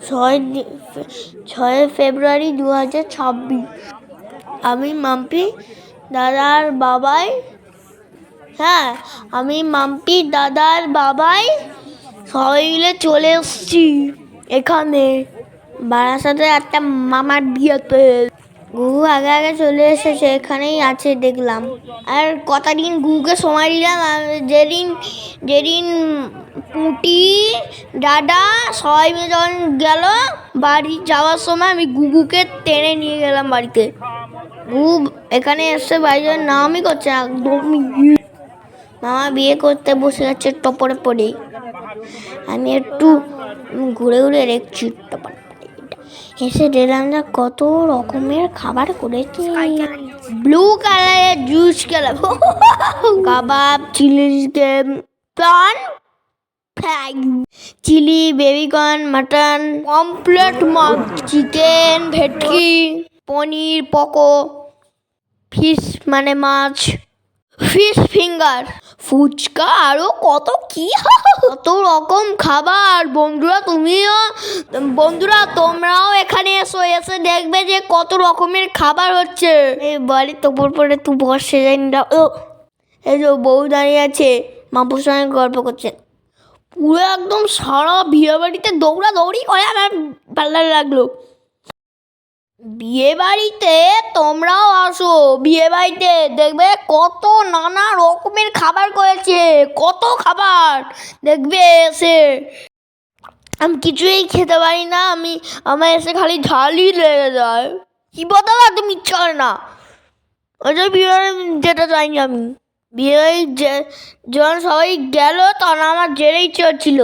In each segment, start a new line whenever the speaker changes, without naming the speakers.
6 ফেব্রুয়ারি 2026। আমি মাম্পি দাদার বাবাই সবাই মিলে চলে এসছি এখানে বারাসাতে একটা মামার বিয়েতে। গুগু আগে চলে এসেছে, এখানেই আছে দেখলাম। আর কটা দিন গুগুকে সময় দিলাম। যেদিন পুঁটি দাদা সবাই মিলে যখন গেল বাড়ি যাওয়ার সময়, আমি গুগুকে টেনে নিয়ে গেলাম বাড়িতে। গুগু এখানে এসে বাড়ির নামই করছে একদমই। মামা বিয়ে করতে বসে যাচ্ছে টপরে পড়ে। আমি একটু ঘুরে দেখছি টপরে এসে দেখলাম না কত রকমের খাবার করেছে। ব্লু কালারের জুস খেলাম, কাবাব, chilli chicken, prawn fry, chilli, baby corn, mutton, পমফ্রেট, চিকেন, ভেটকি, পনির, পকো, ফিশ মানে মাছ, ফিশ ফিঙ্গার, ফুচকা, আরো কত কি কত রকম খাবার। বন্ধুরা তোমরাও এখানে এসে দেখবে যে কত রকমের খাবার হচ্ছে। এই বাড়ির তোপর পরে তুই বসে যাই না। এই যে বউ দাঁড়িয়ে আছে, মাপুর সঙ্গে গল্প করছে। পুরো একদম সারা বিয়ে বাড়িতে দৌড়াদৌড়ি করে আমার ভালো লাগলো। বিয়ে বাড়িতে তোমরাও আসো, বিয়ে বাড়িতে দেখবে কত নানা রকমের খাবার করেছে, কত খাবার দেখবে এসে। আমি কিছুই খেতে পারি না, আমার এসে খালি ঝালই লেগে যায়। কি বলতে তুমি ইচ্ছা করে না, ওই যে বিয়ে বাড়ি যেতে চাইনি আমি। বিয়ে বাড়ি যখন সবাই গেল তখন আমার যেতে ইচ্ছে হচ্ছিল।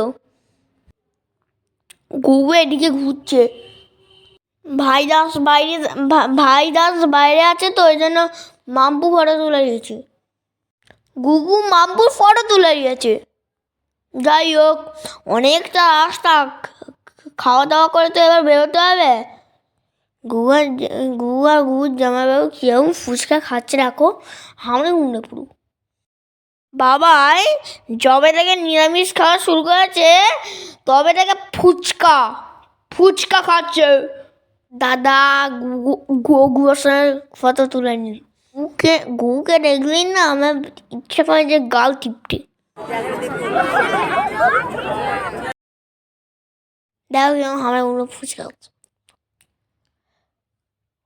গুগু এদিকে ঘুরছে, ভাইদাস বাইরে আছে তো, ওই জন্য মাম্পু ফটো তুলে দিয়েছে। গুগু মাম্পুর ফটো তুলে দিয়েছে। যাই হোক, অনেকটা রাস্তা, খাওয়া দাওয়া করে তো এবার বেরোতে হবে। গুগুর জামাইবাবু কেউ ফুচকা খাচ্ছে, রাখো হামড়ে উঠে পুরো। বাবাই যবে থেকে নিরামিষ খাওয়া শুরু করেছে তবে থেকে ফুচকা খাচ্ছে। দাদা গুগুর সঙ্গে ফটো তুলে নিল। গুগুকে দেখলেই না আমার ইচ্ছা করে যে গাল টিপতে। দেখো আমার উনো ফুচকা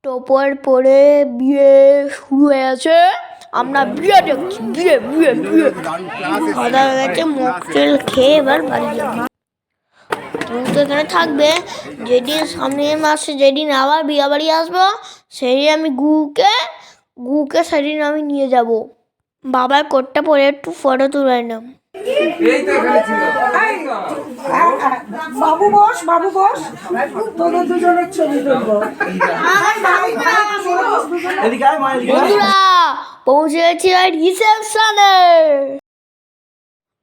টপর পরে বিয়ে শুরু হয়ে গেছে। আমরা বিয়ে দেখছি, বিয়ে খাওয়া হয়ে গেছে, মকটেল খেয়ে এবার বাড়ি যাবো। তুমি তো এখানে থাকবে, যেদিন সামনের মাসে যেদিন আবার বিয়ে বাড়ি আসবো সেদিন আমি গুগুকে সেদিন আমি নিয়ে যাব। বাবার কোটটা পরে একটু ফটো তুলে নিলাম।
বাবু বস তোদের দুজনের ছবি তুলবো।
বন্ধুরা পৌঁছে গেছি রিসেপশনে।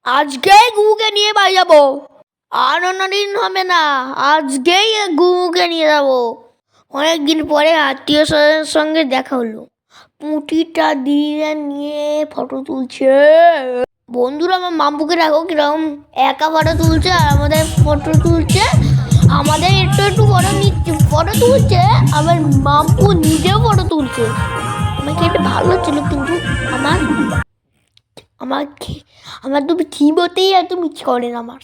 আজকেই গুগুকে নিয়ে বাড়ি যাবো, আর অন্যদিন হবে না। আজকেই গুগুকে নিয়ে যাবো। অনেকদিন পরে আত্মীয় স্বজনের সঙ্গে দেখা হলো। পুঁটিটা দিয়ে নিয়ে ফটো তুলছে। বন্ধুরা আমার মাম্পুকে দেখো কিরকম একা ফটো তুলছে, আর আমাদের ফটো তুলছে। আমাদের একটু ফটো তুলছে, আবার মাম্পু নিজেও ফটো তুলছে। আমাকে এটা ভালো লাগছিল, কিন্তু আমার তো থিমতেই একদম ইচ্ছে করেন আমার।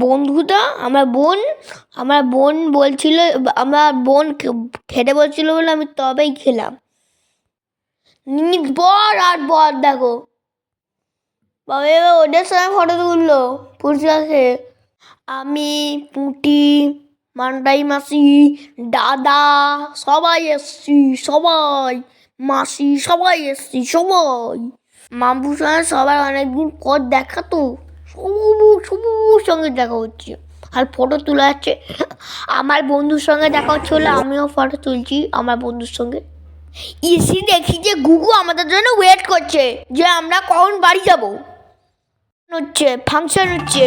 বন্ধুটা আমার বোন বলছিল, আমার বোন খেতে বলছিল বলে আমি তবেই খেলাম। বর দেখো বাবা এবার ওদের সঙ্গে ফটো তুললো ফুচকাকে। আমি, পুঁটি, মান্টাই মাসি, দাদা সবাই এসছি, মাসি সবাই এসছি। মাম্পুর সঙ্গে সবাই অনেকদিন পর দেখা তো, সবুর সঙ্গে দেখা হচ্ছে আর ফটো তোলা যাচ্ছে। আমার বন্ধুর সঙ্গে দেখা হচ্ছে বলে আমিও ফটো তুলছি আমার বন্ধুর সঙ্গে। এসে দেখি যে গুগু আমাদের জন্য ওয়েট করছে যে আমরা কখন বাড়ি যাবো। ফাংশন হচ্ছে,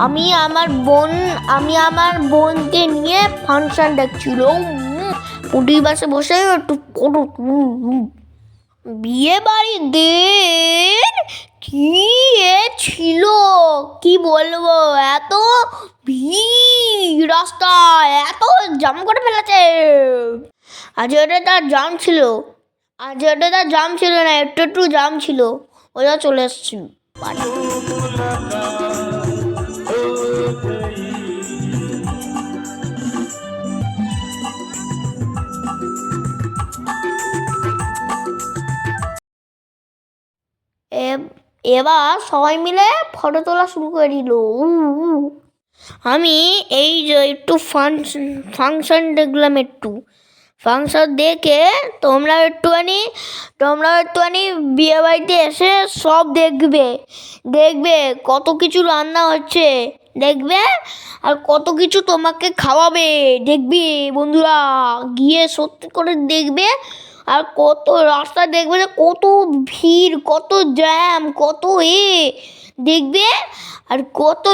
আমি আমার বোনকে নিয়ে ফাংশন দেখছিল। পুটির বাসে বসে একটু ফটো। বিয়ে বাড়ির দিন কি ছিল কি বলবো, এত ভিড় রাস্তা এত জাম করে ফেলেছে। আজ ওটা তার জাম ছিল, না, একটু জাম ছিল, ওরা চলে এসছি। এবার সবাই মিলে ফটো তোলা শুরু করে দিল। আমি এই যে একটু ফাংশন দেখলাম, ফাংশন দেখে তোমরাও একটুখানি বিয়ে বাড়িতে এসে সব দেখবে কত কিছু রান্না হচ্ছে, দেখবে আর কত কিছু তোমাকে খাওয়াবে, দেখবে বন্ধুরা, গিয়ে সত্যি করে দেখবে। আর কত রাস্তা দেখবে যে কত ভিড়, কত জ্যাম, কত দেখবে। আর কত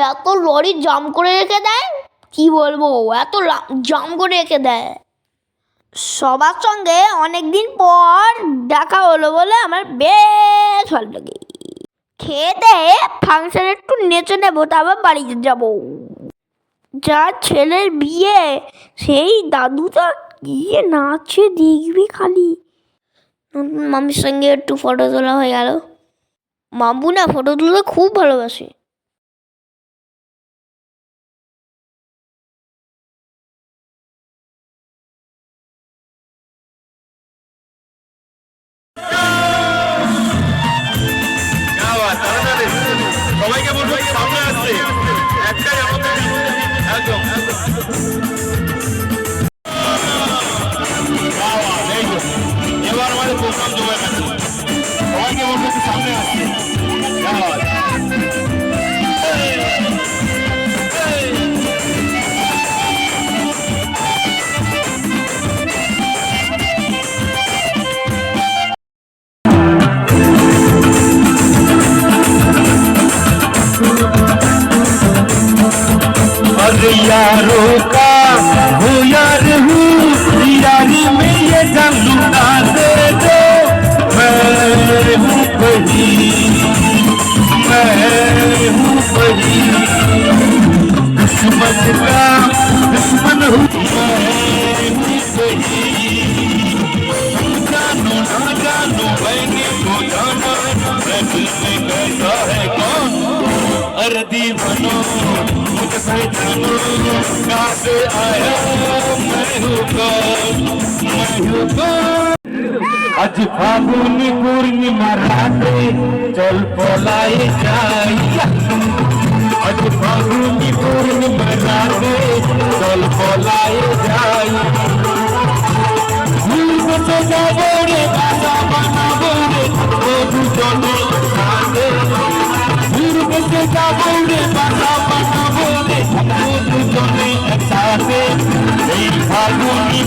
এত লরি জাম করে রেখে দেয়, কি বলবো, এত জাম করে রেখে দেয়। সবার সঙ্গে অনেকদিন পর দেখা হলো বলে আমার বেশ ভালো লাগে। খেতে ফাংশনে একটু নেচে নেবো, তারপর বাড়িতে যাবো। যার ছেলের বিয়ে সেই দাদুটা গিয়ে নাচে, দেখবি খালি। মামির সঙ্গে একটু ফটো তোলা হয়ে গেল। মাম্বু না ফটো তুলতে খুব ভালোবাসে।
সবাইকে বলবো সামনে আসছে একটাই একদম এবার আমাদের প্রোগ্রাম জমে গেছে। সবাইকে বলবো সামনে আসছে। यारों का हो यार हूँ, यारी में ये जान लुटा दे दो। मैं हूँ बही, दुश्मन का दुश्मन हूँ मैं हूँ बही। जानो ना जानो मैंने तो जाना मैं दिल में कैसा है कौन। अरे दीवानो मुझे पहचानो कहाँ से आया मैं हूँ कौन। आज फागुनी पूर्णिमा राते चल पलाए जाई। आज फागुनी पूर्णिमा राते चल पलाए जाई। भूल से जाबो रे बाजा बनाबो रे ओ दुजने साथे। भूल से जाबो रे बाजा बनाबो रे ओ दुजने साथे। फागुनी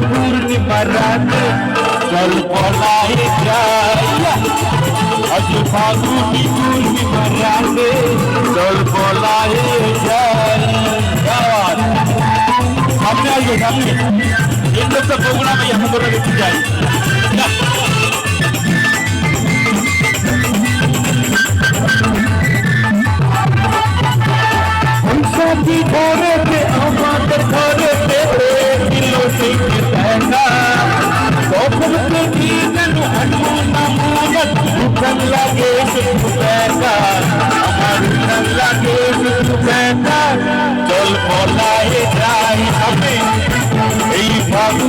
पूर्णिमा राते चल पलाए जाई। आज फागुनी पूर्णिमा राते चल पलाए जाई। सामने आइए, सामने इन लोग का प्रोग्राम है, यहाँ पर लेके जाए। साथी घरे पे हमारे घरे पे किलो से पैसा सोफन पे दीन हनुना मूरत भूखन लगे पैसा हमारी लगे पैसा चल पलाए जाए हमें यही बाबू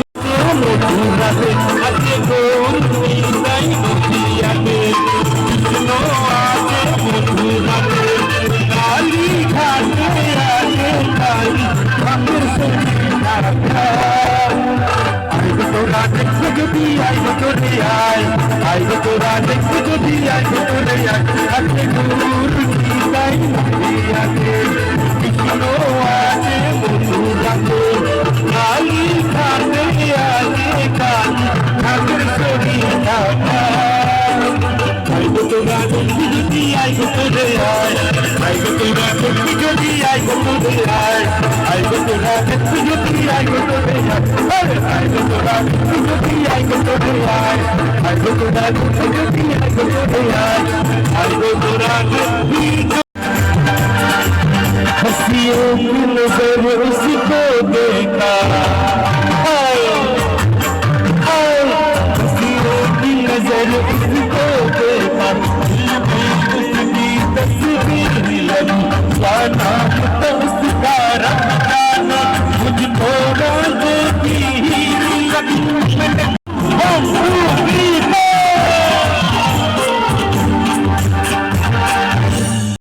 पूरा से अच्छे गोल नहीं दुनिया में नो आगे पूरा काली घाटे आगे काली हमें से आई तो रात जो भी आई तो नहीं आई तो रात जो भी आई तो नहीं आई अच्छे दूर की नहीं दुनिया के किसनो आगे पूरा से काली घाटे आगे काली हमें से आई तो रात जो भी आई तो नहीं आई तो रात जो भी आई तो नहीं आई तो रात जो भी आई तो नहीं आई तो रात जो भी आई तो नहीं आई तो रात जो भी आई तो नहीं आई तो रात भी हंसी नजर उसको देखा, हाय हाय हसीनों की नजर उसको देखा, दिल में उसकी तस्वीर लगी, क्या नाम था उसका रब जाने, मुझको रोज की ही लगी।